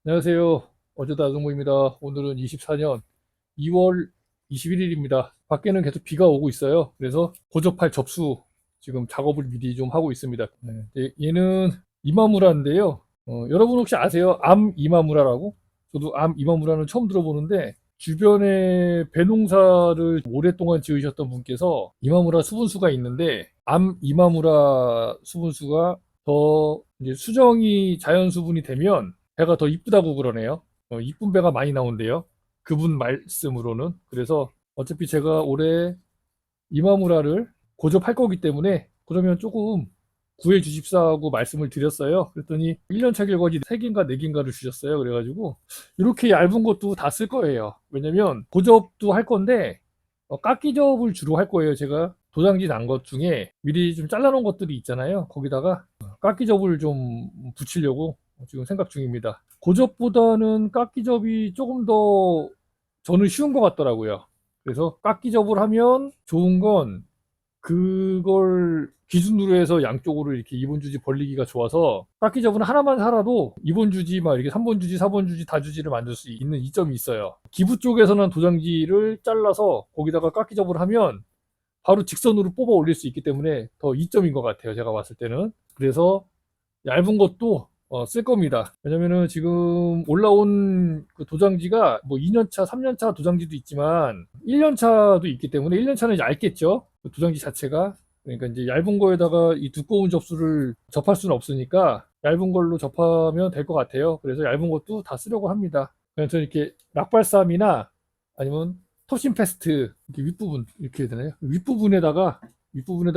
안녕하세요. 어제다 아동모입니다. 오늘은 24년 2월 21일입니다. 밖에는 계속 비가 오고 있어요. 그래서 고접할 접수 지금 작업을 미리 좀 하고 있습니다. 얘는 이마무라인데요. 여러분 혹시 아세요? 암 이마무라라고? 저도 암 이마무라는 처음 들어보는데 주변에 배농사를 오랫동안 지으셨던 분께서 이마무라 수분수가 있는데 암 이마무라 수분수가 더 이제 수정이 자연 수분이 되면 배가 더 이쁘다고 그러네요. 이쁜 배가 많이 나온대요. 그분 말씀으로는. 그래서 어차피 제가 올해 이마무라를 고접할 거기 때문에 그러면 조금 구해 주십사고 말씀을 드렸어요. 그랬더니 1년차 결과지 3개인가 4개인가를 주셨어요. 그래가지고 이렇게 얇은 것도 다 쓸 거예요. 왜냐면 고접도 할 건데 깎기접을 주로 할 거예요. 제가 도장지 난 것 중에 미리 좀 잘라놓은 것들이 있잖아요. 거기다가 깎기접을 좀 붙이려고 지금 생각 중입니다. 고접보다는 깎기접이 조금 더 저는 쉬운 것 같더라고요. 그래서 깎기접을 하면 좋은 건 그걸 기준으로 해서 양쪽으로 이렇게 2번 주지 벌리기가 좋아서 깎기접은 하나만 살아도 2번 주지 막 이렇게 3번 주지 4번 주지 다주지를 만들 수 있는 이점이 있어요. 기부 쪽에서는 도장지를 잘라서 거기다가 깎기접을 하면 바로 직선으로 뽑아 올릴 수 있기 때문에 더 이점인 것 같아요. 제가 봤을 때는. 그래서 얇은 것도 쓸 겁니다. 왜냐면은 지금 올라온 그 도장지가 뭐 2년차, 3년차 도장지도 있지만 1년차도 있기 때문에 1년차는 얇겠죠. 그 도장지 자체가. 그러니까 이제 얇은 거에다가 이 두꺼운 접수를 접할 수는 없으니까 얇은 걸로 접하면 될 것 같아요. 그래서 얇은 것도 다 쓰려고 합니다. 그래서 이렇게 락발삼이나 아니면 톱신 페스트 이렇게 윗부분 이렇게 해야 되나요? 윗부분에다가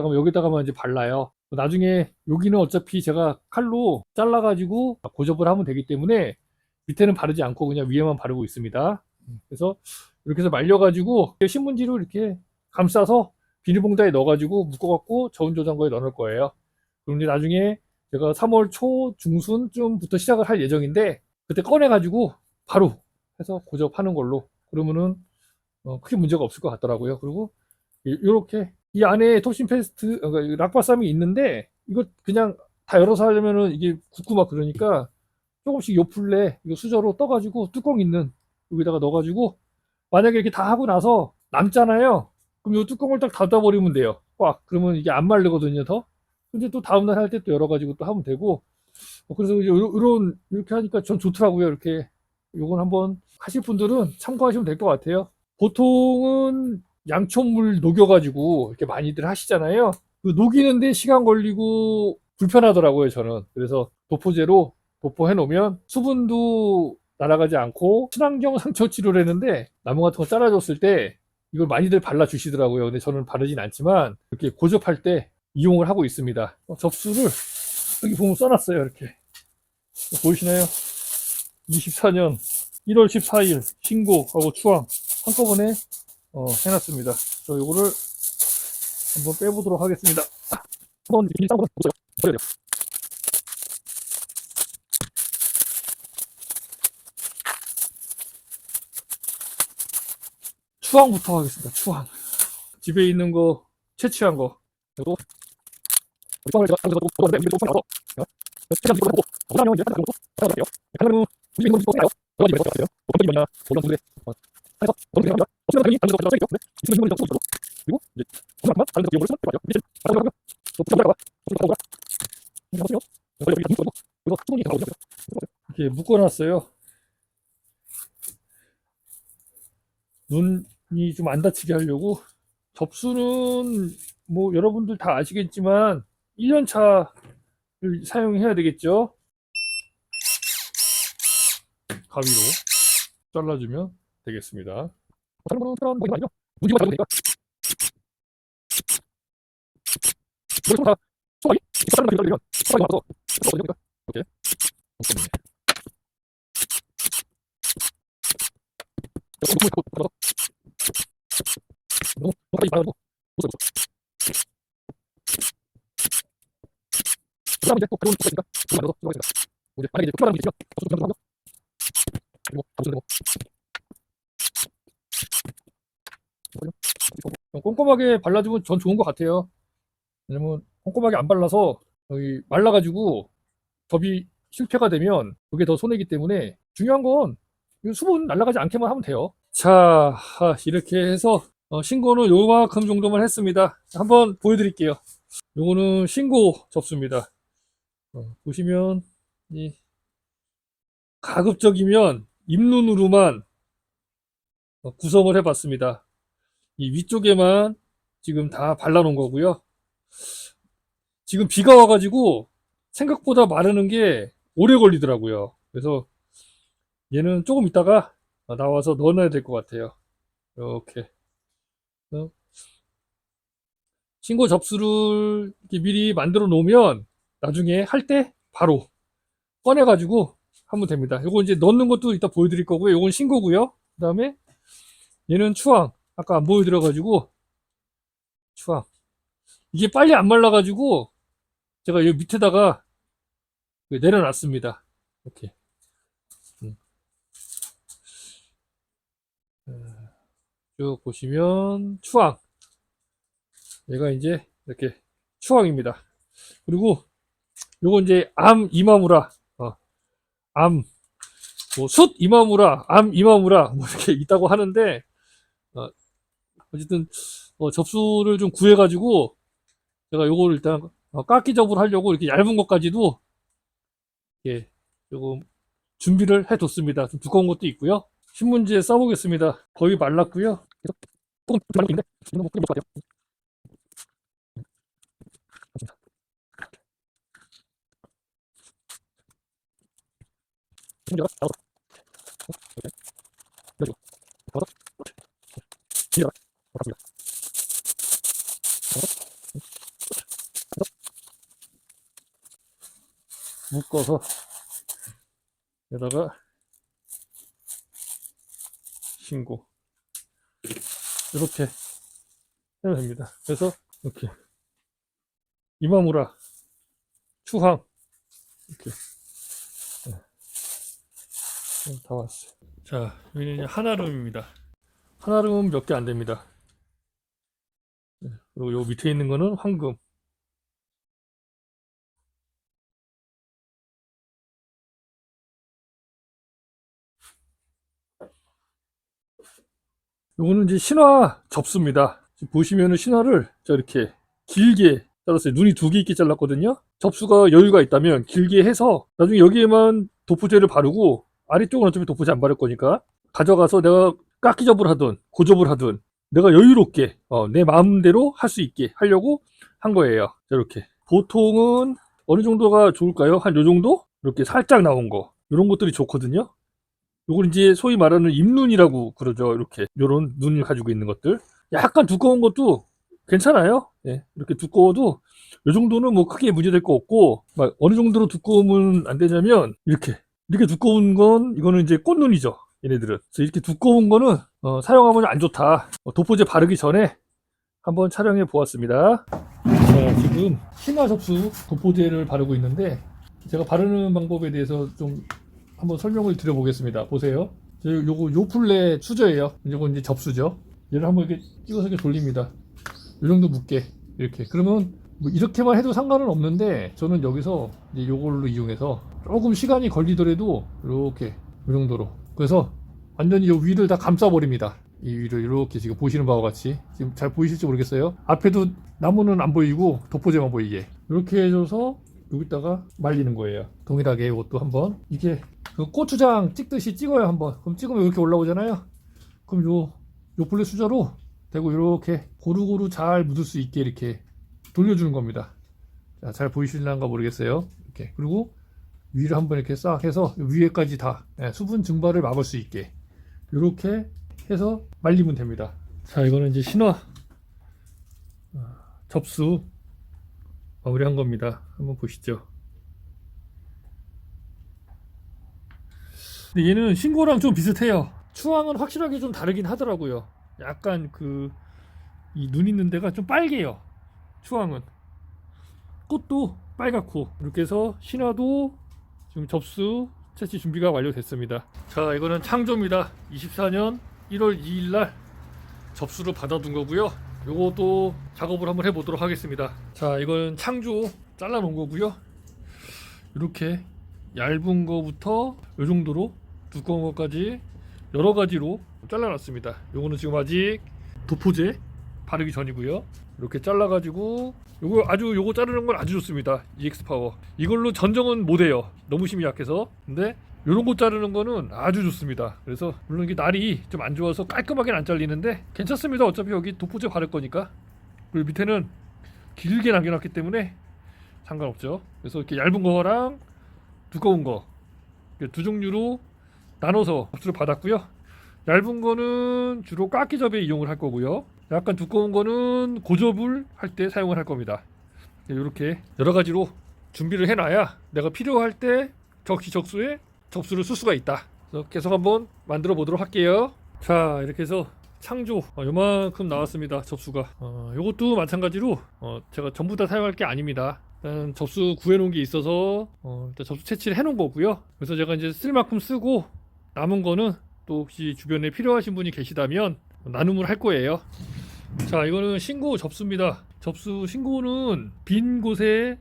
뭐 여기다가만 이제 발라요. 나중에 여기는 어차피 제가 칼로 잘라가지고 고접을 하면 되기 때문에 밑에는 바르지 않고 그냥 위에만 바르고 있습니다. 그래서 이렇게 해서 말려가지고 신문지로 이렇게 감싸서 비닐봉다에 넣어가지고 묶어갖고 저온 저장고에 넣어놓을 거예요. 그럼 이제 나중에 제가 3월 초 중순쯤부터 시작을 할 예정인데 그때 꺼내가지고 바로 해서 고접하는 걸로 그러면은 크게 문제가 없을 것 같더라고요. 그리고 이렇게 이 안에 톱신 페스트 그러니까 락바쌈이 있는데 이거 그냥 다 열어서 하려면은 이게 굳고 막 그러니까 조금씩 요플레 이거 수저로 떠가지고 뚜껑 있는 여기다가 넣어가지고 만약에 이렇게 다 하고 나서 남잖아요. 그럼 이 뚜껑을 딱 닫아버리면 돼요. 꽉. 그러면 이게 안 마르거든요, 더. 근데 또 다음날 할 때 또 열어가지고 또 하면 되고. 그래서 이제 이런 이렇게 하니까 전 좋더라고요. 이렇게 요건 한번 하실 분들은 참고하시면 될 것 같아요. 보통은 양초물 녹여가지고 이렇게 많이들 하시잖아요. 그 녹이는데 시간 걸리고 불편하더라고요, 저는. 그래서 도포제로 도포해 놓으면 수분도 날아가지 않고 친환경 상처 치료를 했는데 나무 같은 거 잘라줬을 때 이걸 많이들 발라주시더라고요. 근데 저는 바르진 않지만 이렇게 고접할 때 이용을 하고 있습니다. 접수를 여기 보면 써놨어요. 이렇게 보이시나요? 24년 1월 14일 신고하고 추앙 한꺼번에 해놨습니다. 저 요거를 한번 빼보도록 하겠습니다. 한번 비닐 싼 거는 보세요. 버려야 돼요. 추앙부터 하겠습니다. 추앙. 집에 있는 거 채취한 거 그리고 추앙을 제가 다른 데서 보는데 우리 좀 나와서 채취한 거 보고 그다음에 이제 하는 것도 하나 할게요. 그러면 우리 있는 거 좀 해요. 여러 가지 있을 것 같아요. 어떤 이면이나 어떤 분들의 해서 어떤 분들이 합니다. 없으면 당연히 다른 데서 가져가겠죠. 네. 있으면 이거 좀 그리고 이제 그만큼만 다른 데서 이용을 쓰면 될것 같아요. 이제 다른 거 하고요. 또 붙여보다가 좀 가져오라. 이렇게 하시면 여기 여기 묶고 그리고 수분이 나오거든요. 이렇게 묶어놨어요. 눈이 좀 안 다치게 하려고. 접수는 뭐 여러분들 다 아시겠지만 1년차를 사용해야 되겠죠. 가위로 잘라주면 되겠습니다. 다른 거는 특별한 거 아니죠? 무지만 잘라도 되니까. 이걸 손다 손가위 자르는 기다리면 손가위 나와서 어디니까 이렇게 너무 너무 너무 빨리 말아도 못 써요. 그다음에 이제 또 새로운 거 있으니까 그거 만들어서 쓰는 거니까. 이제 만약에 이제 필요한 게 있으면 접수 좀 하고요. 그리고 잡으시면 되고. 꼼꼼하게 발라주면 전 좋은 것 같아요. 왜냐면 꼼꼼하게 안 발라서 여기 말라가지고 접이 실패가 되면 그게 더 손해이기 때문에 중요한 건 수분 날아가지 않게만 하면 돼요. 자, 이렇게 해서 신고는 요만큼 정도만 했습니다. 한번 보여드릴게요. 요거는 신고 접수입니다. 보시면 이 가급적이면 잇눈으로만 구성을 해봤습니다. 이 위쪽에만 지금 다 발라놓은 거고요. 지금 비가 와가지고 생각보다 마르는 게 오래 걸리더라고요. 그래서 얘는 조금 있다가 나와서 넣어놔야 될 것 같아요. 이렇게 신고 접수를 이렇게 미리 만들어 놓으면 나중에 할 때 바로 꺼내가지고 하면 됩니다. 이거 이제 넣는 것도 이따 보여드릴 거고요. 이건 신고고요. 그 다음에 얘는 추앙. 아까 안 보여드려가지고 추앙. 이게 빨리 안 말라가지고 제가 여기 밑에다가 내려놨습니다. 이렇게. 쭉 보시면 추앙. 얘가 이제 이렇게 추앙입니다. 그리고 요거 이제 암 이마무라, 암, 뭐 숫 이마무라, 암 이마무라 뭐 이렇게 있다고 하는데 어쨌든 접수를 좀 구해가지고 제가 요거를 일단 깎기접을 하려고 이렇게 얇은 것까지도 예, 조금 준비를 해뒀습니다. 좀 두꺼운 것도 있고요. 신문지에 써보겠습니다. 거의 말랐고요. 조금 말랐는데 이런 거 끓여 먹을 것 같아요. 신문지가 나와서 이렇게 그래가지고 넣어서 비벼라 넣습니다. 묶어서 여기다가 신고 이렇게 해면 됩니다. 그래서 이렇게 이마무라 추항 이렇게 다 왔어요. 자, 여기는 이제 한아름입니다. 한아름은 몇 개 안 됩니다. 그리고 요 밑에 있는 거는 황금. 요거는 이제 신화 접수입니다. 지금 보시면은 신화를 이렇게 길게 잘랐어요. 눈이 두 개 있게 잘랐거든요. 접수가 여유가 있다면 길게 해서 나중에 여기에만 도포제를 바르고 아래쪽은 어차피 도포제 안 바를 거니까 가져가서 내가 깎기접을 하든 고접을 하든 내가 여유롭게 내 마음대로 할 수 있게 하려고 한 거예요. 이렇게 보통은 어느 정도가 좋을까요? 한 요 정도? 이렇게 살짝 나온 거 이런 것들이 좋거든요. 요걸 이제 소위 말하는 입눈이라고 그러죠. 이렇게 요런 눈을 가지고 있는 것들 약간 두꺼운 것도 괜찮아요. 예, 이렇게 두꺼워도 요 정도는 뭐 크게 문제될 거 없고 막 어느 정도로 두꺼우면 안 되냐면 이렇게 두꺼운 건 이거는 이제 꽃눈이죠. 얘네들은. 그래서 이렇게 두꺼운 거는 사용하면 안 좋다. 도포제 바르기 전에 한번 촬영해 보았습니다. 자, 지금 신화 접수 도포제를 바르고 있는데 제가 바르는 방법에 대해서 좀 한번 설명을 드려보겠습니다. 보세요. 요거 요플레 수저예요. 이거 이제 접수죠. 얘를 한번 이렇게 찍어서 이렇게 돌립니다. 이 정도 묻게 이렇게. 그러면 뭐 이렇게만 해도 상관은 없는데 저는 여기서 이제 요걸로 이용해서 조금 시간이 걸리더라도 이렇게 이 정도로. 그래서 완전히 요 위를 다 감싸버립니다. 이 위를 이렇게 지금 보시는 바와 같이 지금 잘 보이실지 모르겠어요. 앞에도 나무는 안 보이고 도포제만 보이게 이렇게 해줘서 여기다가 말리는 거예요. 동일하게 이것도 한번 이게 그 고추장 찍듯이 찍어요. 한번. 그럼 찍으면 이렇게 올라오잖아요. 그럼 요 블랙 수저로 대고 이렇게 고루고루 잘 묻을 수 있게 이렇게 돌려주는 겁니다. 자, 잘 보이실란가 모르겠어요. 이렇게. 그리고 위를 한번 이렇게 싹 해서 위에까지 다 수분 증발을 막을 수 있게 이렇게 해서 말리면 됩니다. 자, 이거는 이제 신화 접수 마무리한 겁니다. 한번 보시죠. 근데 얘는 신고랑 좀 비슷해요. 추앙은 확실하게 좀 다르긴 하더라고요. 약간 이 눈 있는 데가 좀 빨개요. 추앙은 꽃도 빨갛고 이렇게 해서 신화도 지금 접수 채취 준비가 완료됐습니다. 자, 이거는 창조입니다. 24년 1월 2일날 접수를 받아둔 거고요. 요것도 작업을 한번 해보도록 하겠습니다. 자, 이건 창조 잘라 놓은 거고요. 이렇게 얇은 거부터 이 정도로 두꺼운 것까지 여러 가지로 잘라놨습니다. 요거는 지금 아직 도포제 바르기 전이고요. 이렇게 잘라가지고 요거 자르는 건 아주 좋습니다. EX 파워 이걸로 전정은 못해요. 너무 힘이 약해서. 근데 요런 거 자르는 거는 아주 좋습니다. 그래서 물론 이게 날이 좀 안 좋아서 깔끔하게는 안 잘리는데 괜찮습니다. 어차피 여기 도포제 바를 거니까. 그리고 밑에는 길게 남겨놨기 때문에 상관없죠. 그래서 이렇게 얇은 거랑 두꺼운 거 두 종류로 나눠서 접수를 받았고요. 얇은 거는 주로 깎기접에 이용을 할 거고요. 약간 두꺼운 거는 고접을 할 때 사용을 할 겁니다. 이렇게 여러 가지로 준비를 해놔야 내가 필요할 때 적시적소에 접수를 쓸 수가 있다. 그래서 계속 한번 만들어 보도록 할게요. 자, 이렇게 해서 창조 요만큼 나왔습니다. 접수가 요것도 마찬가지로 제가 전부 다 사용할 게 아닙니다. 일단 접수 구해 놓은 게 있어서 일단 접수 채취를 해 놓은 거고요. 그래서 제가 이제 쓸 만큼 쓰고 남은 거는 또 혹시 주변에 필요하신 분이 계시다면 나눔을 할 거예요. 자, 이거는 신고 접수입니다. 접수 신고는 빈 곳에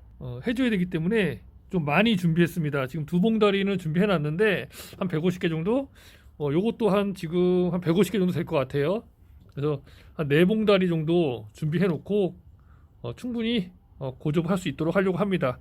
해줘야 되기 때문에 좀 많이 준비했습니다. 지금 두 봉다리는 준비해 놨는데 한 150개 정도. 요것도 지금 한 150개 정도 될 것 같아요. 그래서 한 4봉다리 정도 준비해 놓고 충분히 고접할 수 있도록 하려고 합니다.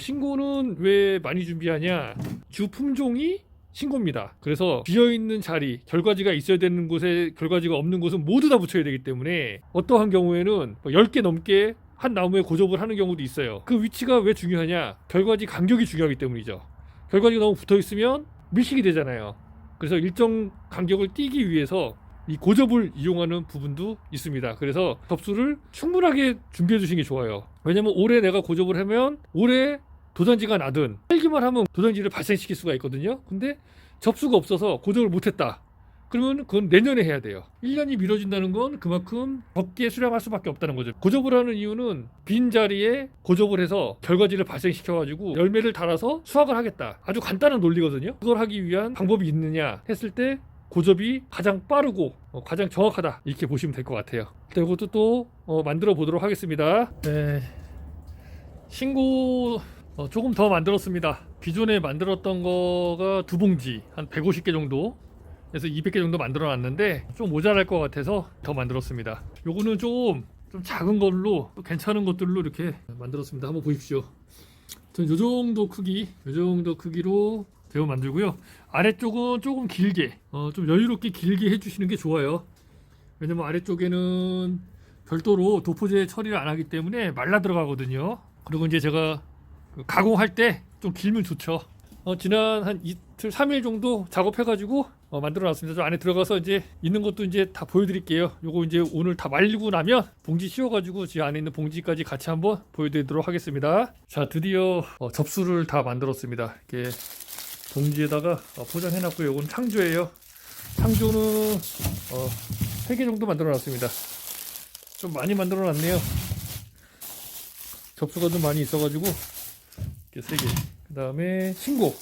신고는 왜 많이 준비하냐? 주 품종이 신고입니다. 그래서 비어있는 자리, 결과지가 있어야 되는 곳에 결과지가 없는 곳은 모두 다 붙여야 되기 때문에 어떠한 경우에는 10개 넘게 한 나무에 고접을 하는 경우도 있어요. 그 위치가 왜 중요하냐? 결과지 간격이 중요하기 때문이죠. 결과지가 너무 붙어 있으면 밀식이 되잖아요. 그래서 일정 간격을 띄기 위해서 이 고접을 이용하는 부분도 있습니다. 그래서 접수를 충분하게 준비해 주시는 게 좋아요. 왜냐면 올해 내가 고접을 하면 올해 도장지가 나든 살기만 하면 도장지를 발생시킬 수가 있거든요. 근데 접수가 없어서 고접을 못했다. 그러면 그건 내년에 해야 돼요. 1년이 미뤄진다는 건 그만큼 적게 수량할 수밖에 없다는 거죠. 고접을 하는 이유는 빈 자리에 고접을 해서 결과지를 발생시켜가지고 열매를 달아서 수확을 하겠다. 아주 간단한 논리거든요. 그걸 하기 위한 방법이 있느냐 했을 때 고접이 가장 빠르고 가장 정확하다 이렇게 보시면 될 것 같아요. 이것도 또 만들어 보도록 하겠습니다. 네. 신고 조금 더 만들었습니다. 기존에 만들었던 거가 두 봉지 한 150개 정도 그래서 200개 정도 만들어 놨는데 좀 모자랄 것 같아서 더 만들었습니다. 요거는 좀 작은 걸로 또 괜찮은 것들로 이렇게 만들었습니다. 한번 보십시오. 전 요 정도 크기로 대어 만들고요. 아래쪽은 조금 길게 좀 여유롭게 길게 해주시는 게 좋아요. 왜냐면 아래쪽에는 별도로 도포제 처리를 안 하기 때문에 말라 들어가거든요. 그리고 이제 제가 가공할 때 좀 길면 좋죠. 지난 한 이틀 3일 정도 작업해가지고 만들어 놨습니다. 저 안에 들어가서 이제 있는 것도 이제 다 보여드릴게요. 요거 이제 오늘 다 말리고 나면 봉지 씌워가지고 지 안에 있는 봉지까지 같이 한번 보여드리도록 하겠습니다. 자, 드디어 접수를 다 만들었습니다. 이렇게 봉지에다가 포장해놨고요. 요건 창조예요. 창조는 3개 정도 만들어 놨습니다. 좀 많이 만들어 놨네요. 접수가 좀 많이 있어가지고 이렇게 3개. 그 다음에 신고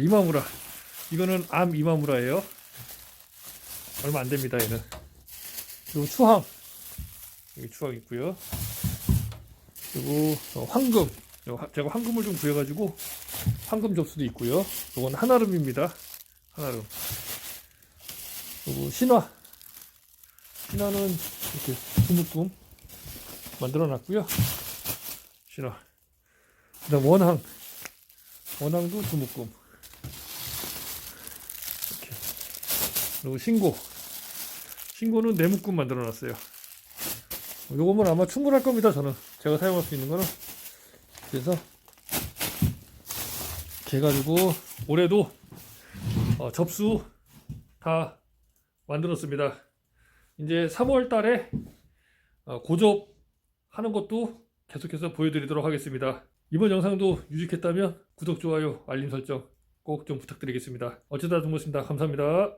이마무라. 이거는 암 이마무라예요. 얼마 안 됩니다. 얘는. 그리고 추항. 여기 추항 있고요. 그리고 황금. 제가 황금을 좀 구해가지고 황금 접수도 있고요. 이건 한아름입니다. 한아름. 그리고 신화. 신화는 이렇게 두묶음 만들어 놨고요. 신화. 그다음 원항. 원항도 두묶음. 이렇게. 그리고 신고. 신고는 네묶음 만들어 놨어요. 요거면 아마 충분할 겁니다. 저는 제가 사용할 수 있는 거는. 그래서 이렇게 해가지고 올해도 접수 다 만들었습니다. 이제 3월 달에 고접 하는 것도 계속해서 보여드리도록 하겠습니다. 이번 영상도 유익했다면 구독, 좋아요, 알림 설정 꼭 좀 부탁드리겠습니다. 어쩌다 정보였습니다. 감사합니다.